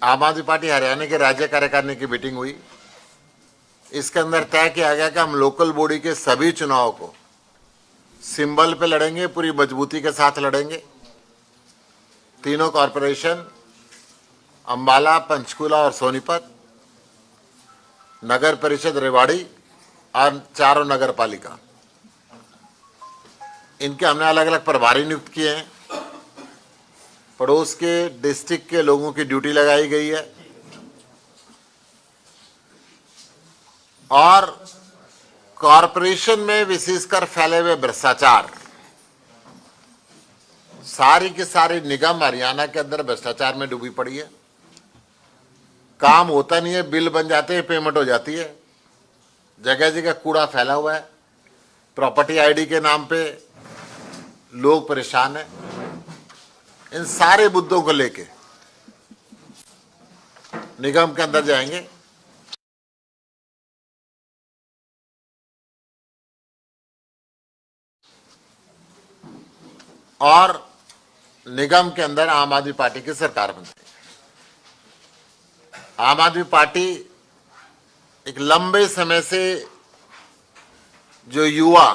आम आदमी पार्टी हरियाणा के राज्य कार्यकारिणी की मीटिंग हुई। इसके अंदर तय किया गया कि हम लोकल बॉडी के सभी चुनाव को सिंबल पे लड़ेंगे, पूरी मजबूती के साथ लड़ेंगे। तीनों कॉरपोरेशन अंबाला, पंचकुला और सोनीपत, नगर परिषद रेवाड़ी और चारों नगर पालिका, इनके हमने अलग अलग प्रभारी नियुक्त किए हैं। पड़ोस के डिस्ट्रिक्ट के लोगों की ड्यूटी लगाई गई है और कॉरपोरेशन में विशेषकर फैले हुए भ्रष्टाचार, सारी की सारी निगम हरियाणा के अंदर भ्रष्टाचार में डूबी पड़ी है। काम होता नहीं है, बिल बन जाते हैं, पेमेंट हो जाती है, जगह जगह कूड़ा फैला हुआ है, प्रॉपर्टी आईडी के नाम पे लोग परेशान हैं। इन सारे मुद्दों को लेके निगम के अंदर जाएंगे और निगम के अंदर आम आदमी पार्टी की सरकार बनती है। आम आदमी पार्टी एक लंबे समय से जो युवा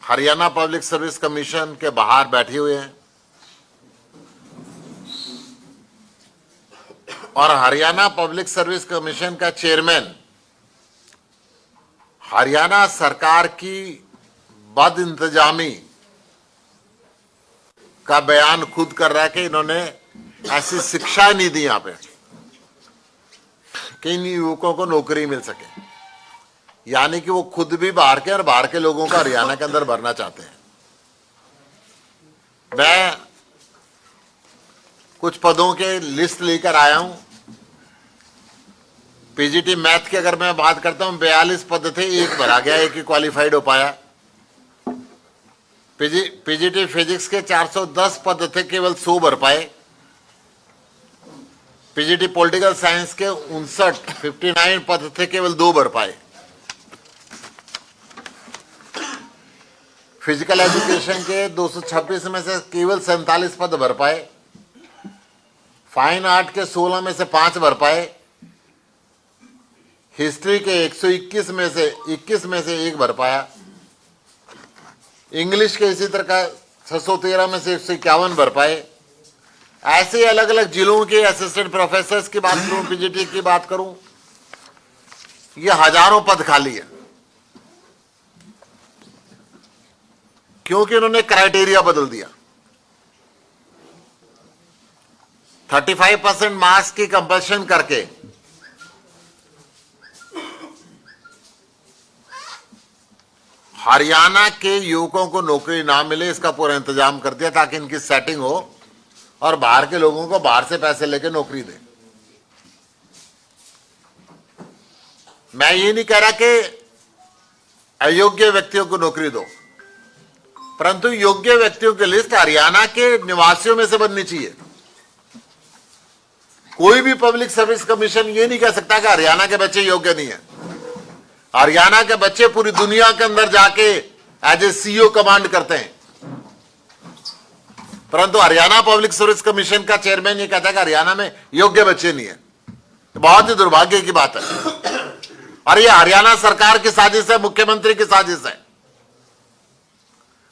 हरियाणा पब्लिक सर्विस कमीशन के बाहर बैठे हुए हैं और हरियाणा पब्लिक सर्विस कमीशन का चेयरमैन हरियाणा सरकार की बद इंतजामी का बयान खुद कर रहा है कि इन्होंने ऐसी शिक्षा नहीं दी यहां पे कि इन युवकों को नौकरी मिल सके। यानी कि वो खुद भी बाहर के और बाहर के लोगों को हरियाणा के अंदर भरना चाहते हैं। मैं कुछ पदों के लिस्ट लेकर आया हूं। पीजीटी मैथ की अगर मैं बात करता हूं, 42 पद थे, एक भरा गया, एक ही क्वालिफाइड हो पाया। पीजीटी फिजिक्स के 410 पद थे, केवल 100 भर पाए। पीजीटी पॉलिटिकल साइंस के 59 पद थे, केवल 2 भर पाए। फिजिकल एजुकेशन के 226 में से केवल 47 पद भर पाए। फाइन आर्ट के 16 में से 5 भर पाए। हिस्ट्री के 121 में से 21 में से 1 भर पाया। इंग्लिश के इसी तरह का 613 में से 151 भर पाए। ऐसे अलग अलग जिलों के असिस्टेंट प्रोफेसर्स की बात करूं, पीजीटी की बात करूं, ये हजारों पद खाली है, क्योंकि उन्होंने क्राइटेरिया बदल दिया। 35% मार्क्स की कंपल्शन करके हरियाणा के युवकों को नौकरी ना मिले, इसका पूरा इंतजाम कर दिया ताकि इनकी सेटिंग हो और बाहर के लोगों को बाहर से पैसे लेके नौकरी दे। मैं ये नहीं कह रहा कि अयोग्य व्यक्तियों को नौकरी दो, परंतु योग्य व्यक्तियों की लिस्ट हरियाणा के निवासियों में से बननी चाहिए। कोई भी पब्लिक सर्विस कमीशन ये नहीं कह सकता कि हरियाणा के बच्चे योग्य नहीं है। हरियाणा के बच्चे पूरी दुनिया के अंदर जाके एज ए सीईओ कमांड करते हैं, परंतु हरियाणा पब्लिक सर्विस कमीशन का चेयरमैन ये कहता है कि हरियाणा में योग्य बच्चे नहीं है। तो बहुत ही दुर्भाग्य की बात है और ये हरियाणा सरकार की साजिश है, मुख्यमंत्री की साजिश है।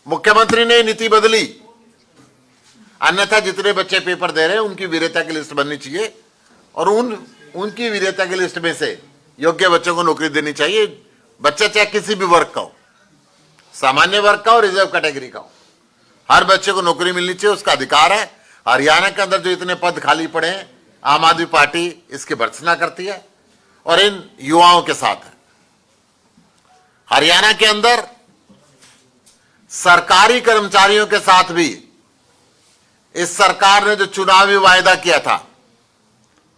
मुख्यमंत्री ने नीति बदली, अन्यथा जितने बच्चे पेपर दे रहे हैं उनकी वीरता की लिस्ट बननी चाहिए और उनकी वीरता की लिस्ट में से योग्य बच्चों को नौकरी देनी चाहिए। बच्चा चाहे किसी भी वर्ग का हो, सामान्य वर्ग का हो, रिजर्व कैटेगरी का हो, हर बच्चे को नौकरी मिलनी चाहिए, उसका अधिकार है। हरियाणा के अंदर जो इतने पद खाली पड़े हैं, आम आदमी पार्टी इसकी भर्त्सना करती है और इन युवाओं के साथ है। हरियाणा के अंदर सरकारी कर्मचारियों के साथ भी इस सरकार ने जो चुनावी वायदा किया था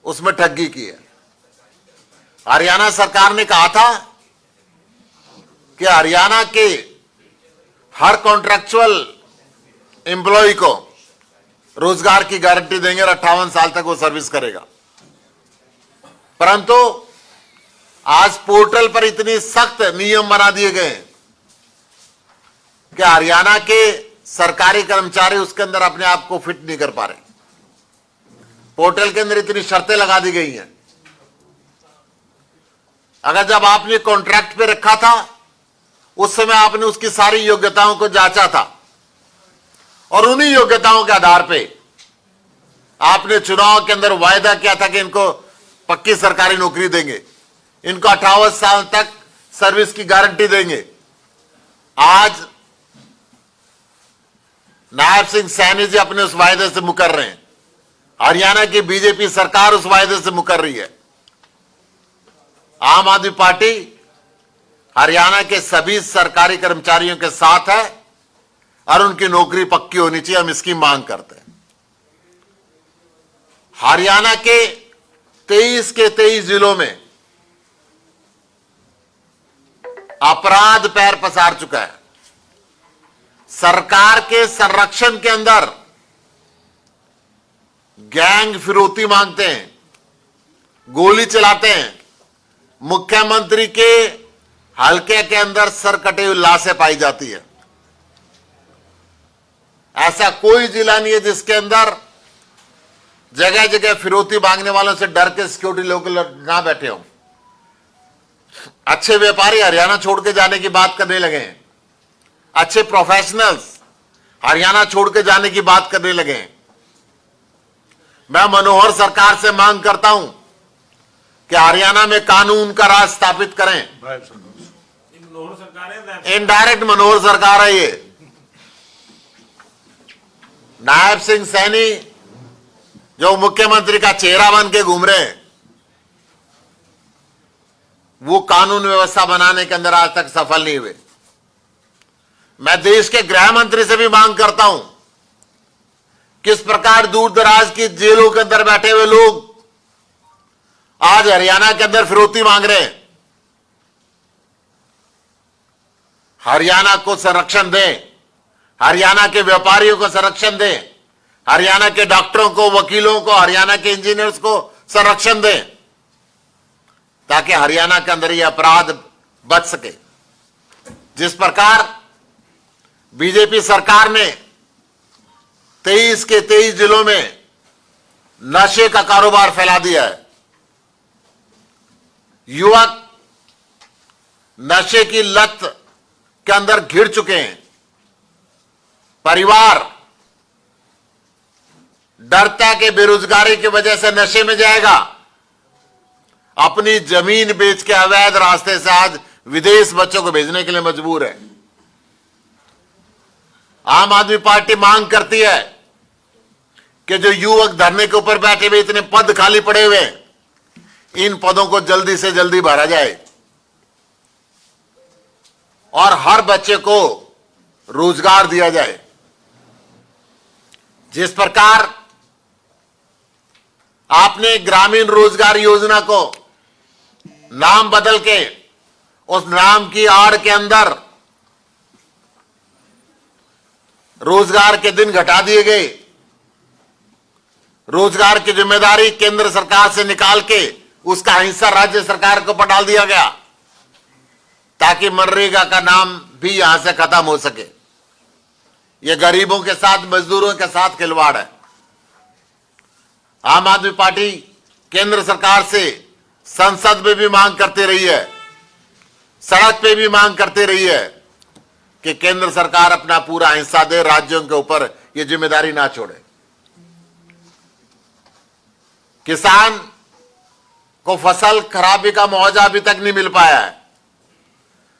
उसमें ठगी की है। हरियाणा सरकार ने कहा था कि हरियाणा के हर कॉन्ट्रैक्चुअल एम्प्लॉय को रोजगार की गारंटी देंगे और 58 साल तक वो सर्विस करेगा, परंतु आज पोर्टल पर इतनी सख्त नियम बना दिए गए हैं कि हरियाणा के सरकारी कर्मचारी उसके अंदर अपने आप को फिट नहीं कर पा रहे। पोर्टल के अंदर इतनी शर्तें लगा दी गई हैं। अगर जब आपने कॉन्ट्रैक्ट पे रखा था उस समय आपने उसकी सारी योग्यताओं को जांचा था और उन्हीं योग्यताओं के आधार पे आपने चुनाव के अंदर वायदा किया था कि इनको पक्की सरकारी नौकरी देंगे, इनको 58 साल तक सर्विस की गारंटी देंगे। आज नायब सिंह सैनी जी अपने उस वायदे से मुकर रहे हैं। हरियाणा की बीजेपी सरकार उस वायदे से मुकर रही है। आम आदमी पार्टी हरियाणा के सभी सरकारी कर्मचारियों के साथ है और उनकी नौकरी पक्की होनी चाहिए। हम इसकी मांग करते हैं। हरियाणा के 23 जिलों में अपराध पैर पसार चुका है। सरकार के संरक्षण के अंदर गैंग फिरौती मांगते हैं, गोली चलाते हैं। मुख्यमंत्री के हलके के अंदर सर कटे हुई लाशें पाई जाती है। ऐसा कोई जिला नहीं है जिसके अंदर जगह जगह फिरौती मांगने वालों से डर के सिक्योरिटी लोग ना बैठे हों। अच्छे व्यापारी हरियाणा छोड़ के जाने की बात करने लगे हैं। अच्छे प्रोफेशनल्स हरियाणा छोड़ के जाने की बात करने लगे हैं। मैं मनोहर सरकार से मांग करता हूं कि हरियाणा में कानून का राज स्थापित करें। इनडायरेक्ट मनोहर सरकार है ये। नायब सिंह सैनी जो मुख्यमंत्री का चेहरा बन के घूम रहे हैं, वो कानून व्यवस्था बनाने के अंदर आज तक सफल नहीं हुए। मैं देश के गृह मंत्री से भी मांग करता हूं, किस प्रकार दूर दराज की जेलों के अंदर बैठे हुए लोग आज हरियाणा के अंदर फिरौती मांग रहे हैं। हरियाणा को संरक्षण दें, हरियाणा के व्यापारियों को संरक्षण दें, हरियाणा के डॉक्टरों को, वकीलों को, हरियाणा के इंजीनियर्स को संरक्षण दें, ताकि हरियाणा के अंदर यह अपराध बच सके। जिस प्रकार बीजेपी सरकार ने 23 जिलों में नशे का कारोबार फैला दिया है। युवक नशे की लत के अंदर घिर चुके हैं। परिवार डरता है कि बेरोजगारी की वजह से नशे में जाएगा, अपनी जमीन बेच के अवैध रास्ते से आज विदेश बच्चों को भेजने के लिए मजबूर है। आम आदमी पार्टी मांग करती है कि जो युवक धरने के ऊपर बैठे हुए, इतने पद खाली पड़े हुए, इन पदों को जल्दी से जल्दी भरा जाए और हर बच्चे को रोजगार दिया जाए। जिस प्रकार आपने ग्रामीण रोजगार योजना को नाम बदल के उस नाम की आड़ के अंदर रोजगार के दिन घटा दिए गए, रोजगार की जिम्मेदारी केंद्र सरकार से निकाल के उसका हिस्सा राज्य सरकार को पटाल दिया गया, ताकि मनरेगा का नाम भी यहां से खत्म हो सके। यह गरीबों के साथ, मजदूरों के साथ खिलवाड़ है। आम आदमी पार्टी केंद्र सरकार से संसद में भी मांग करती रही है, सड़क पे भी मांग करती रही है कि केंद्र सरकार अपना पूरा हिस्सा दे, राज्यों के ऊपर यह जिम्मेदारी ना छोड़े। किसान को फसल खराबी का मुआवजा अभी तक नहीं मिल पाया है।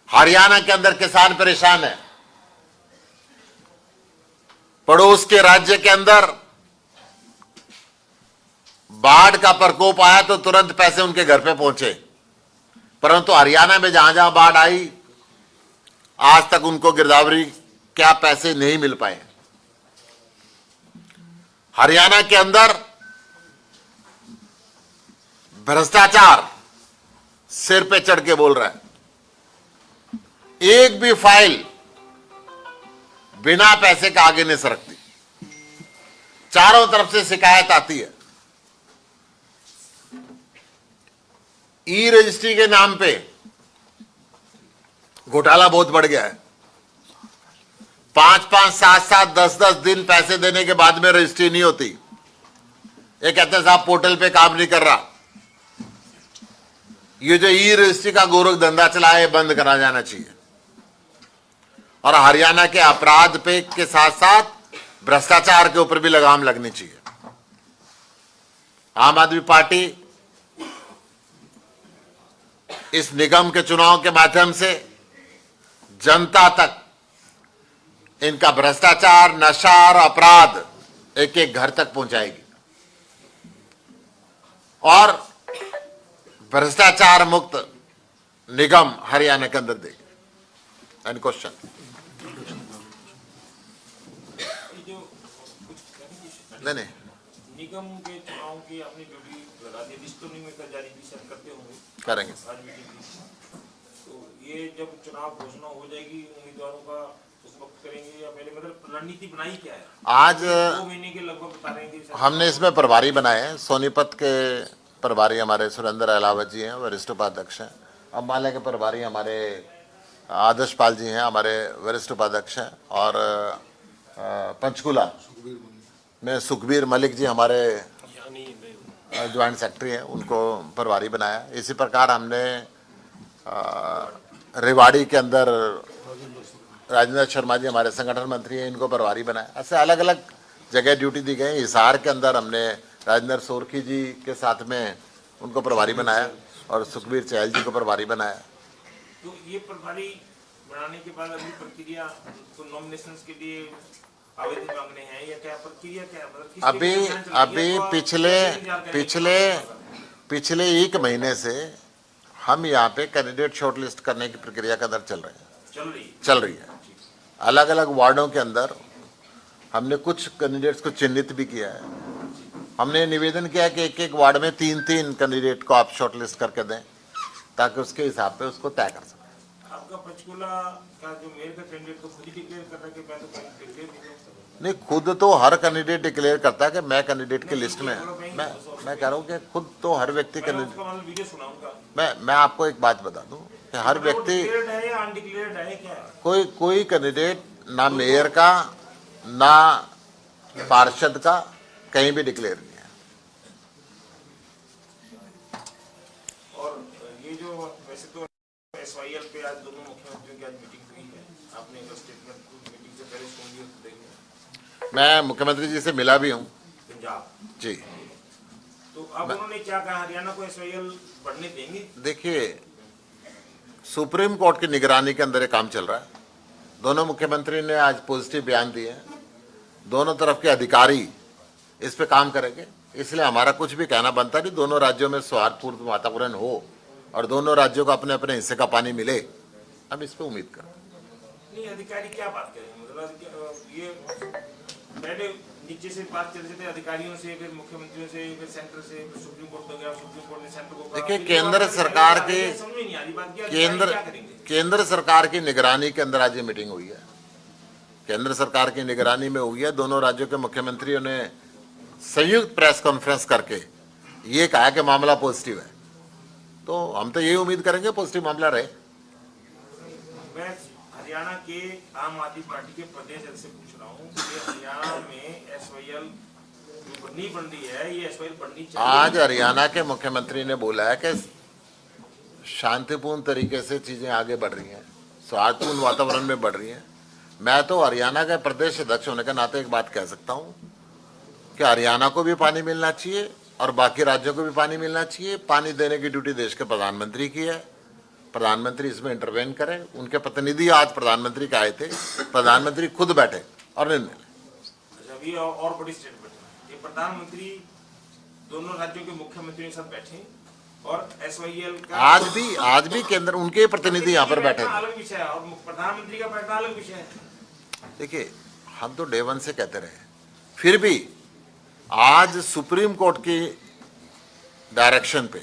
हरियाणा के अंदर किसान परेशान है। पड़ोस के राज्य के अंदर बाढ़ का प्रकोप आया तो तुरंत पैसे उनके घर पे पहुंचे, परंतु हरियाणा में जहां जहां बाढ़ आई आज तक उनको गिरदावरी क्या पैसे नहीं मिल पाए। हरियाणा के अंदर भ्रष्टाचार सिर पे चढ़ के बोल रहा है। एक भी फाइल बिना पैसे का आगे नहीं सरकती, चारों तरफ से शिकायत आती है। ई रजिस्ट्री के नाम पे घोटाला बहुत बढ़ गया है। 5-5, 7-7, 10-10 दिन पैसे देने के बाद में रजिस्ट्री नहीं होती। ये कहते हैं साहब पोर्टल पे काम नहीं कर रहा। ये जो ई रजिस्ट्री का गोरख धंधा चला है बंद करा जाना चाहिए और हरियाणा के अपराध पे के साथ साथ भ्रष्टाचार के ऊपर भी लगाम लगनी चाहिए। आम आदमी पार्टी इस निगम के चुनाव के माध्यम से जनता तक इनका भ्रष्टाचार, नशा और अपराध एक एक घर तक पहुंचाएगी और भ्रष्टाचार मुक्त निगम हरियाणा के अंदर देगी। Any question? नहीं, निगम के चुनाव की अपनी ड्यूटी लगा दी, लिस्ट तो नहीं में जारी करते होंगे, करेंगे आज मीटिंग की। तो ये जब चुनाव घोषणा हो जाएगी उम्मीदवारों का उस वक्त करेंगे या पहले, मतलब रणनीति बनाई क्या है? आज 2 महीने के लगभग बता रहे हैं कि हमने इसमें प्रभारी बनाए हैं। सोनीपत के प्रभारी हमारे सुरेंद्र अहलावत जी हैं, वरिष्ठ उपाध्यक्ष हैं। अम्बाला के प्रभारी हमारे आदर्श पाल जी हैं, हमारे वरिष्ठ उपाध्यक्ष हैं। और पंचकुला में सुखबीर मलिक जी हमारे ज्वाइंट सेक्रेटरी हैं, उनको प्रभारी बनाया। इसी प्रकार हमने रेवाड़ी के अंदर राजेंद्र शर्मा जी हमारे संगठन मंत्री हैं, इनको प्रभारी बनाया। ऐसे अलग अलग जगह ड्यूटी दी गई। हिसार के अंदर हमने राजेंद्र सोरखी जी के साथ में उनको प्रभारी बनाया और सुखबीर चहल जी को प्रभारी बनाया। तो ये प्रभारी बनाने के बाद अभी प्रक्रिया तो नॉमिनेशन के लिए आवेदन मांगने हैं या क्या प्रक्रिया क्या है? मतलब अभी पिछले 1 महीने से हम यहाँ पे कैंडिडेट शॉर्टलिस्ट करने की प्रक्रिया के अंदर चल रही है। अलग अलग वार्डों के अंदर हमने कुछ कैंडिडेट्स को चिन्हित भी किया है। हमने निवेदन किया कि एक एक वार्ड में 3-3 कैंडिडेट को आप शॉर्टलिस्ट करके दें ताकि उसके हिसाब पे उसको तय कर सकें। आपका पंचकुला का जो मेयर का कैंडिडेट को खुद ही डिक्लेयर कर रहा है कि मैं तो डिक्लेयर नहीं, खुद तो हर कैंडिडेट डिक्लेयर करता है कि मैं कैंडिडेट की लिस्ट में। मैं कह रहा हूँ कि खुद तो हर व्यक्ति वीडियो सुनाऊंगा। मैं आपको एक बात बता दूं कि हर व्यक्ति कोई कैंडिडेट ना मेयर का ना पार्षद का कहीं भी डिक्लेयर नहीं है। और ये जो वैसे तो एसवाईएल पे आज दोनों मुख्यमंत्रियों की आज मीटिंग हुई है, आपने एक स्टेटमेंट मीटिंग से पहले सुन लिया तो देंगे। मैं मुख्यमंत्री जी से मिला भी हूँ पंजाब जी। तो अब उन्होंने क्या कहा, हरियाणा को एसवाईएल बढ़ने देंगे? देखिए, सुप्रीम कोर्ट की निगरानी के अंदर ये काम चल रहा है। दोनों मुख्यमंत्री ने आज पॉजिटिव बयान दिए हैं। दोनों तरफ के अधिकारी इस पे काम करेंगे, इसलिए हमारा कुछ भी कहना बनता नहीं। दोनों राज्यों में सौहार्दपूर्ण वातावरण हो और दोनों राज्यों को अपने अपने हिस्से का पानी मिले, हम इस पे उम्मीद करें। नहीं, अधिकारी क्या बात करें, मतलब ये पहले नीचे से बात चल रही थी अधिकारियों से, फिर मुख्यमंत्रियों से, फिर सेंटर से, फिर सुप्रीम कोर्ट हो गया, सुप्रीम कोर्ट ने सेंटर को। देखिए, केंद्र सरकार की समझ नहीं आ रही बात, केंद्र सरकार की निगरानी के अंदर आज ये मीटिंग हुई है। केंद्र सरकार की निगरानी में हुई है। दोनों राज्यों के मुख्यमंत्रियों ने संयुक्त प्रेस कॉन्फ्रेंस करके ये कहा कि मामला पॉजिटिव है, तो हम तो यही उम्मीद करेंगे पॉजिटिव मामला रहे। मैं हरियाणा के आम आदमी पार्टी के प्रदेश से पूछ रहा हूँ कि हरियाणा में एसवाईएल नहीं बन रही है, ये एसवाईएल बननी चाहिए। आज हरियाणा के मुख्यमंत्री ने बोला है कि शांतिपूर्ण तरीके से चीजें आगे बढ़ रही हैं, सौहार्दपूर्ण वातावरण में बढ़ रही हैं। मैं तो हरियाणा का प्रदेश अध्यक्ष होने के नाते एक बात कह सकता हूँ कि हरियाणा को भी पानी मिलना चाहिए और बाकी राज्यों को भी पानी मिलना चाहिए। पानी देने की ड्यूटी देश के प्रधानमंत्री की है। प्रधानमंत्री इसमें इंटरवेन करें। उनके प्रतिनिधि आज प्रधानमंत्री के आए थे, प्रधानमंत्री खुद बैठे और निर्णय लें। अभी और बड़ी स्टेटमेंट, ये प्रधानमंत्री दोनों राज्यों के मुख्यमंत्रियों के साथ बैठे और एसवाईएल का आज भी केंद्र उनके प्रतिनिधि यहाँ पर बैठे। अलग विषय है और प्रधानमंत्री का बैठना अलग विषय है। देखिए, हम तो डे 1 से कहते रहे, फिर भी आज सुप्रीम कोर्ट की डायरेक्शन पे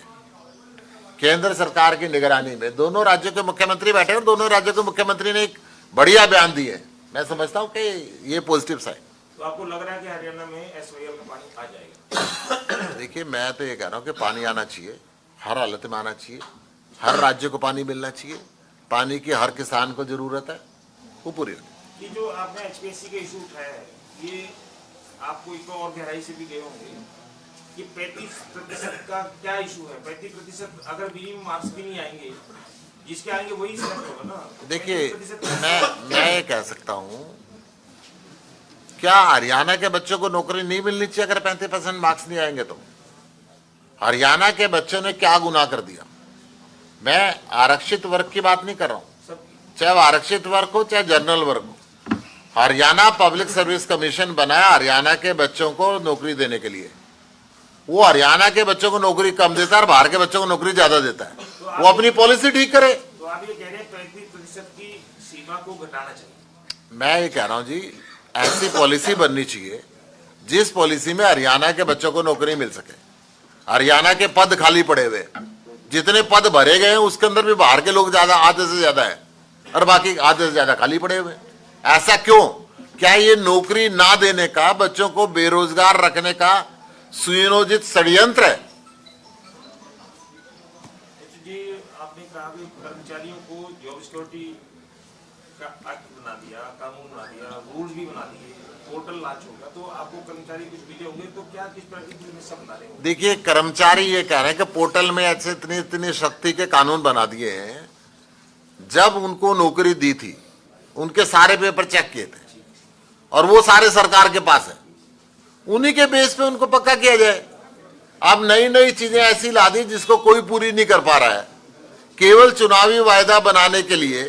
केंद्र सरकार की निगरानी में दोनों राज्यों के मुख्यमंत्री बैठे और दोनों राज्यों के मुख्यमंत्री ने एक बढ़िया बयान दिए। मैं समझता हूं कि ये पॉजिटिव साइड। तो आपको लग रहा है कि हरियाणा में एसवाईएल का पानी आ जाएगा? देखिए, मैं तो ये कह रहा हूं कि पानी आना चाहिए, हर हालत में आना चाहिए, हर राज्य को पानी मिलना चाहिए। पानी की हर किसान को जरूरत है, वो पूरी। ये जो आपने एचपीएससी के इशू उठाया है, ये आपको इसको और गहराई से भी गए होंगे कि 35% का क्या इशू है? 35% अगर मिनिमम मार्क्स भी नहीं आएंगे, जिसके आएंगे वही सिलेक्ट होगा ना। देखिए 35% मैं ये कह सकता हूं, क्या हरियाणा के बच्चों को नौकरी नहीं मिलनी चाहिए अगर 35% मार्क्स नहीं आएंगे तो? हरियाणा के बच्चों ने क्या गुनाह कर दिया? मैं आरक्षित वर्ग की बात नहीं कर रहा हूं, सब चाहे वो आरक्षित वर्ग हो चाहे जनरल वर्ग हो। हरियाणा पब्लिक सर्विस कमीशन बनाया हरियाणा के बच्चों को नौकरी देने के लिए। वो हरियाणा के बच्चों को नौकरी कम देता है और बाहर के बच्चों को नौकरी ज्यादा देता है। वो अपनी पॉलिसी ठीक करे। तो आप ये कह रहे हैं 35% की सीमा को घटाना चाहिए? मैं ये कह रहा हूं जी, ऐसी पॉलिसी बननी चाहिए जिस पॉलिसी में हरियाणा के बच्चों को नौकरी मिल सके। हरियाणा के पद खाली पड़े हुए, जितने पद भरे गए हैं उसके अंदर भी बाहर के लोग ज्यादा, आधे से ज्यादा है, और बाकी आधे से ज्यादा खाली पड़े हुए। ऐसा क्यों? क्या ये नौकरी ना देने का, बच्चों को बेरोजगार रखने का सुनियोजित षड्यंत्र है? जी आपने कहा कि कर्मचारियों को जॉब सिक्योरिटी का एक्ट बना दिया, कानून बना दिया, रूल्स भी बना दिए, पोर्टल लॉन्च होगा, तो आपको कर्मचारी कुछ मिले होंगे, तो क्या किस प्रकार की सब बना रहे हो? देखिए, कर्मचारी ये कह रहे हैं कि पोर्टल में ऐसे इतनी शक्ति के कानून बना दिए हैं। जब उनको नौकरी दी थी उनके सारे पेपर चेक किए थे और वो सारे सरकार के पास है, उन्हीं के बेस पे उनको पक्का किया जाए। अब नई नई चीजें ऐसी ला दी जिसको कोई पूरी नहीं कर पा रहा है। केवल चुनावी वायदा बनाने के लिए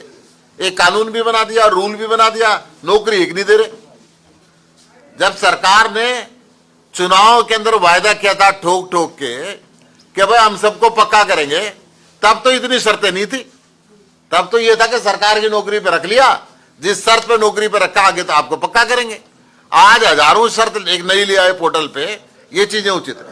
एक कानून भी बना दिया, रूल भी बना दिया, नौकरी एक नहीं दे रहे। जब सरकार ने चुनाव के अंदर वायदा किया था ठोक ठोक के कि भाई हम सबको पक्का करेंगे, तब तो इतनी शर्तें नहीं थी। तब तो यह था कि सरकार की नौकरी पे रख लिया, जिस शर्त पे नौकरी पे रखा आगे तो आपको पक्का करेंगे। आज हजारों शर्त एक नई ले आए पोर्टल पे, ये चीजें उचित है।